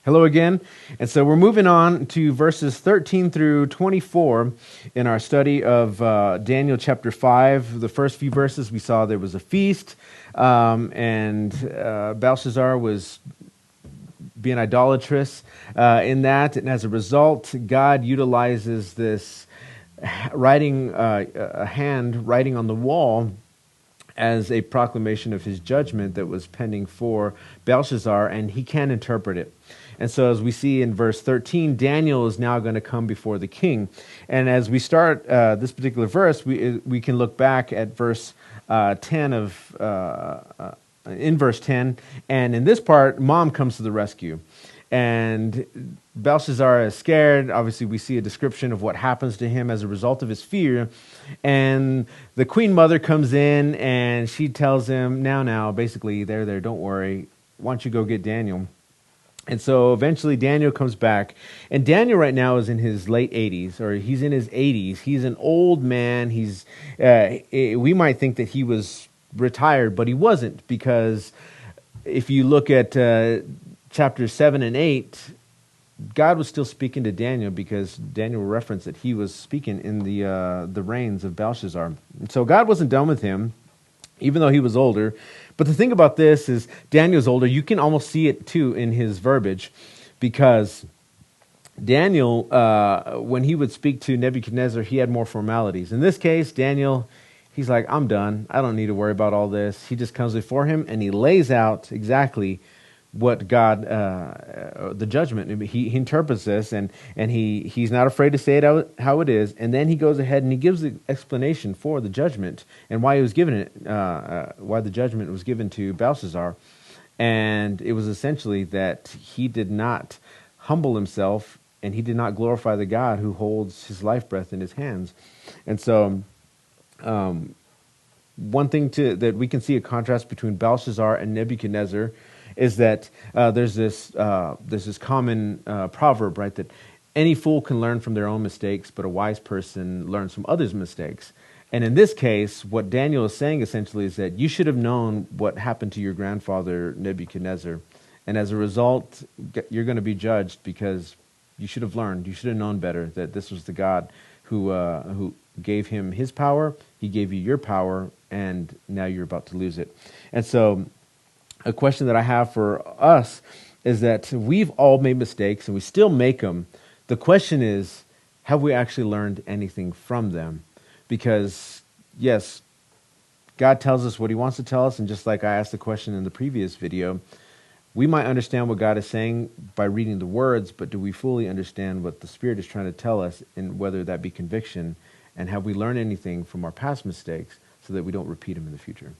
Hello again. And so we're moving on to verses 13 through 24 in our study of Daniel chapter 5. The first few verses we saw there was a feast, and Belshazzar was being idolatrous in that. And as a result, God utilizes this writing, a hand writing on the wall as a proclamation of his judgment that was pending for Belshazzar, and he can't interpret it. And so as we see in verse 13, Daniel is now going to come before the king. And as we start this particular verse, we can look back at verse 10 in verse 10. And in this part, mom comes to the rescue. And Belshazzar is scared. Obviously, we see a description of what happens to him as a result of his fear. And the queen mother comes in and she tells him, now, basically, there, don't worry. Why don't you go get Daniel? And so eventually Daniel comes back, and Daniel right now is in his late 80s, or he's in his 80s. He's an old man. We might think that he was retired, but he wasn't, because if you look at chapters 7 and 8, God was still speaking to Daniel, because Daniel referenced that he was speaking in the reigns of Belshazzar. And so God wasn't done with him, even though he was older. But the thing about this is Daniel's older. You can almost see it, too, in his verbiage, because Daniel, when he would speak to Nebuchadnezzar, he had more formalities. In this case, Daniel, he's like, I'm done. I don't need to worry about all this. He just comes before him, and he lays out exactly what God, the judgment. He interprets this, and he's not afraid to say it how it is. And then he goes ahead and he gives the explanation for the judgment and why he was given it, why the judgment was given to Belshazzar. And it was essentially that he did not humble himself, and he did not glorify the God who holds his life breath in his hands. And so, one thing that we can see a contrast between Belshazzar and Nebuchadnezzar is that there's this common proverb, right, that any fool can learn from their own mistakes, but a wise person learns from others' mistakes. And in this case, what Daniel is saying essentially is that you should have known what happened to your grandfather Nebuchadnezzar, and as a result, you're going to be judged, because you should have learned, you should have known better, that this was the God who gave him his power, he gave you your power, and now you're about to lose it. And so a question that I have for us is that we've all made mistakes, and we still make them. The question is, have we actually learned anything from them? Because, yes, God tells us what he wants to tell us, and just like I asked the question in the previous video, we might understand what God is saying by reading the words, but do we fully understand what the Spirit is trying to tell us, and whether that be conviction, and have we learned anything from our past mistakes so that we don't repeat them in the future?